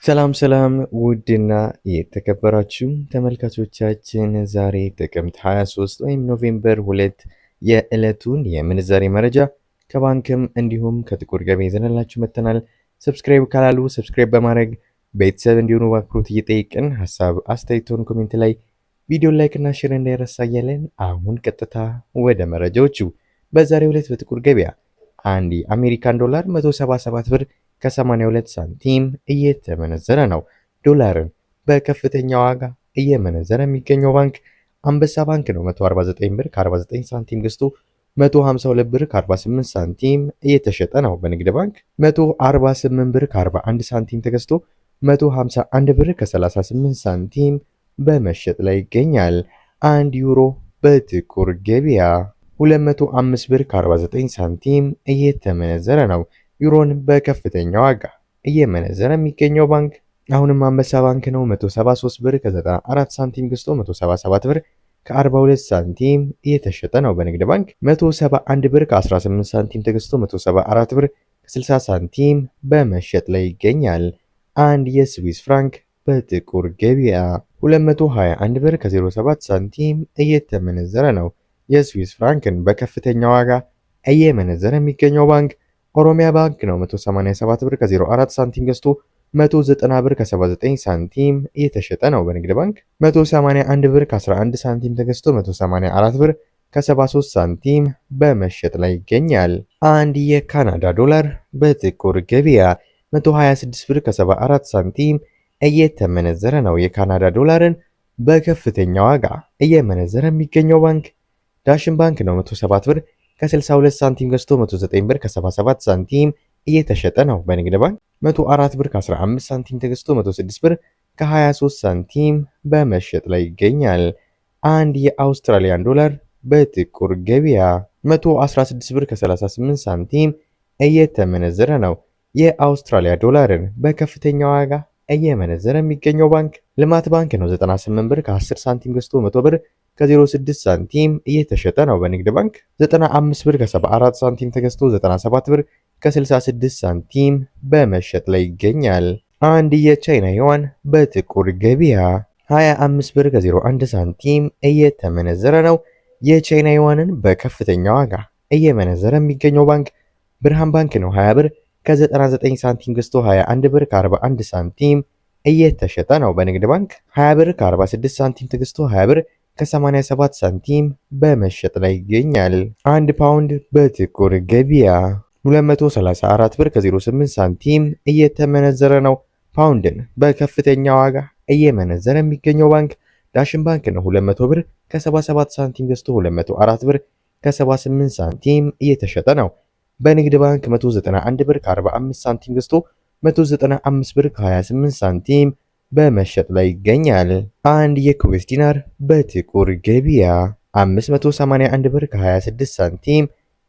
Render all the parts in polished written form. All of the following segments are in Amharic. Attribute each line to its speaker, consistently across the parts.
Speaker 1: ሰላም ሰላም ውድና የተከበራችሁ ተመልካቾቻችን ዛሬ ጥቅምት 23 ወይም ኖቬምበር 2 የዕለቱን የምንዛሬ መረጃ ከባንክም እንዲሁም ከጥቁር ገበያ ይዘንላችሁ መጥተናል። ሰብስክራይብ ካላሉ ሰብስክራይብ በማድረግ ቤተሰብ እንዲሆኑ በአክብሮት እየጠየቅን ሀሳብ አስተያየቶን ኮሜንት ላይ ቪዲዮ ላይክ እና ሼር እንዳይረሳ እያለን አሁን ቀጥታ ወደ መረጃዎቹ። በዛሬው ዕለት በጥቁር ገበያ አንድ የአሜሪካን ዶላር 177 ብር ከ82 ሳንቲም እየተመነዘረ ነው። ዶላርን በከፍተኛ ዋጋ እየመነዘረ የሚገኘው ባንክ አንበሳ ባንክ ነው። 149 ብር ከ49 ሳንቲም ገዝቶ 152 ብር ከ48 ሳንቲም እየተሸጠ ነው። በንግድ ባንክ 148 ብር ከ41 ሳንቲም ተገዝቶ 151 ብር ከ38 ሳንቲም በመሸጥ ላይ ይገኛል። 1 ዩሮ በጥቁር ገበያ 205 ብር ከ49 ሳንቲም እየተመነዘረ ነው። ዩሮን በከፍተኛ ዋጋ እየመነዘረ የሚገኘው ባንክ አሁንም አንበሳ ባንክ ነው። 173 ብር ከ94 ሳንቲም ገዝቶ 177 ብር ከ42 ሳንቲም እየተሸጠ ነው። በንግድ ባንክ 171 ብር ከ18 ሳንቲም ተገዝቶ 174 ብር ከ60 ሳንቲም በመሸጥ ላይ ይገኛል። አንድ የስዊስ ፍራንክ በጥቁር ገበያ 221 ብር ከ07 ሳንቲም እየተመነዘረ ነው። የስዊስ ፍራንክን በከፍተኛ ዋጋ እየመነዘረ የሚገኘው ባንክ ኦሮሚያ ባንክ ነው። 187 ብር ከ04 ሳንቲም ገዝቶ 190 ብር ከ79 ሳንቲም እየተሸጠ ነው። በንግድ ባንክ 181 ብር ከ11 ሳንቲም ተገዝቶ 184 ብር ከ73 ሳንቲም በመሸጥ ላይ ይገኛል። አንድ የካናዳ ዶላር በጥቁር ገበያ 126 ብር ከ74 ሳንቲም እየተመነዘረ ነው። የካናዳ ዶላርን በከፍተኛ ዋጋ እየመነዘረ የሚገኘው ባንክ ዳሽን ባንክ ነው። 107 ብር ከ62 ሳንቲም ገዝቶ 109 ብር ከ77 ሳንቲም እየተሸጠ ነው። በንግድ ባንክ 104 ብር ከ15 ሳንቲም ተገዝቶ 106 ብር ከ23 ሳንቲም በመሸጥ ላይ ይገኛል። አንድ የአውስትራሊያን ዶላር በጥቁር ገበያ 116 ብር ከ38 ሳንቲም እየተመነዘረ ነው። የአውስትራሊያ ዶላርን በከፍተኛ ዋጋ እየመነዘረ የሚገኘው ባንክ ልማት ባንክ ነው። 98 ብር ከ10 ሳንቲም ገዝቶ 100 ብር ከ06 ሳንቲም እየተሸጠ ነው። በንግድ ባንክ 95 ብር ከ74 ሳንቲም ተገዝቶ 97 ብር ከ66 ሳንቲም በመሸጥ ላይ ይገኛል። አንድ የቻይና ዩዋን በጥቁር ገበያ 25 ብር ከ01 ሳንቲም እየተመነዘረ ነው። የቻይና ዩዋንን በከፍተኛ ዋጋ እየመነዘረ የሚገኘው ባንክ ብርሃን ባንክ ነው። 20 ብር ከ99 ሳንቲም ገዝቶ 21 ብር ከ41 ሳንቲም እየተሸጠ ነው። በንግድ ባንክ 20 ብር ከ46 ሳንቲም ተገዝቶ 20 ብር ከ87 ሳንቲም በመሸጥ ላይ ይገኛል። አንድ ፓውንድ በጥቁር ገበያ 234 ብር ከ08 ሳንቲም እየተመነዘረ ነው። ፓውንድን በከፍተኛ ዋጋ እየመነዘረ የሚገኘው ባንክ ዳሽን ባንክ ነው። 200 ብር ከ77 ሳንቲም ገዝቶ 204 ብር ከ78 ሳንቲም እየተሸጠ ነው። በንግድ ባንክ 191 ብር ከ45 ሳንቲም ገዝቶ 195 ብር ከ28 ሳንቲም በመሸጥ ላይ ይገኛል። አንድ የኩዌት ዲናር በጥቁር ገበያ 581 ብር ከ26 ሳንቲም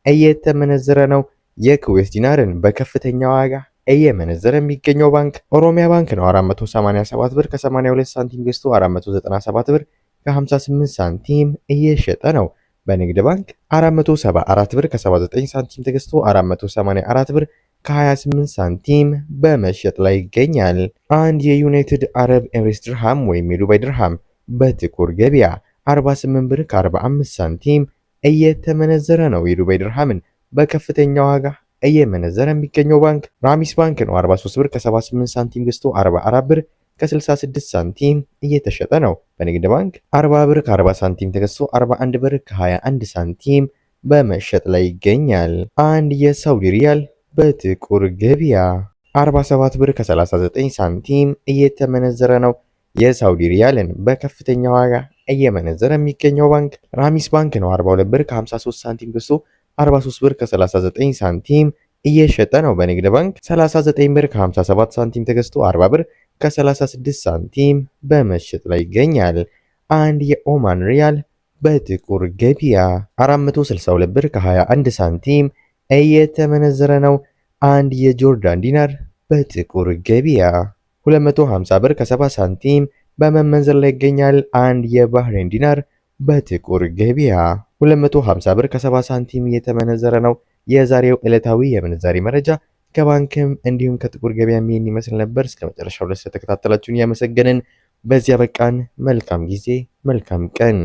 Speaker 1: እየተመነዘረ ነው። የኩዌት ዲናርን በከፍተኛ ዋጋ እየመነዘረ የሚገኘው ባንክ ኦሮሚያ ባንክ ነው። 487 ብር ከ82 ሳንቲም ገዝቶ 497 ብር ከ58 ሳንቲም እየሸጠ ነው። በንግድ ባንክ 474 ብር ከ79 ሳንቲም ተገዝቶ 484 ብር ከ28 ሳንቲም በመሸጥ ላይ ይገኛል። አንድ የዩናይትድ አረብ ኤምሬትስ ድርሃም ወይም የዱባይ ድርሃም በጥቁር ገበያ 48 ብር ከ45 ሳንቲም እየተመነዘረ ነው። የዱባይ ድርሃምን በከፍተኛ ዋጋ እየመነዘረ የሚገኘው ባንክ ራሚስ ባንክ ነው። 43 ብር ከ78 ሳንቲም ገዝቶ 44 ብር ከ66 ሳንቲም እየተሸጠ ነው። በንግድ ባንክ 40 ብር ከ40 ሳንቲም ተገዝቶ 41 ብር ከ21 ሳንቲም በመሸጥ ላይ ይገኛል። አንድ የሳውዲ ሪያል በጥቁር ገበያ 47 ብር ከ39 ሳንቲም እየተመነዘረ ነው። የሳውዲ ሪያልን በከፍተኛ ዋጋ እየመነዘረ የሚገኘው ባንክ ራሚስ ባንክ ነው። 42 ብር ከ53 ሳንቲም ገዝቶ 43 ብር ከ39 ሳንቲም እየሸጠ ነው። በንግድ ባንክ 39 ብር ከ57 ሳንቲም ተገዝቶ 40 ብር ከ36 ሳንቲም በመሸጥ ላይ ይገኛል። አንድ የኦማን ሪያል በጥቁር ገበያ 462 ብር ከ21 ሳንቲም እየተመነዘረ ነው። አንድ የጆርዳን ዲናር በጥቁር ገበያ 250 ብር ከ70 ሳንቲም በመመንዘር ላይ ይገኛል። አንድ የባህሬን ዲናር በጥቁር ገበያ 250 ብር ከ70 ሳንቲም እየተመነዘረ ነው። የዛሬው ዕለታዊ የምንዛሬ መረጃ ከባንክም እንዲሁም ከጥቁር ገበያ ይህን ይመስል ነበር። እስከ መጨረሻው ድረስ ስለተከታተላችሁን እያመሰገንን በዚያ በቃን። መልካም ጊዜ፣ መልካም ቀን።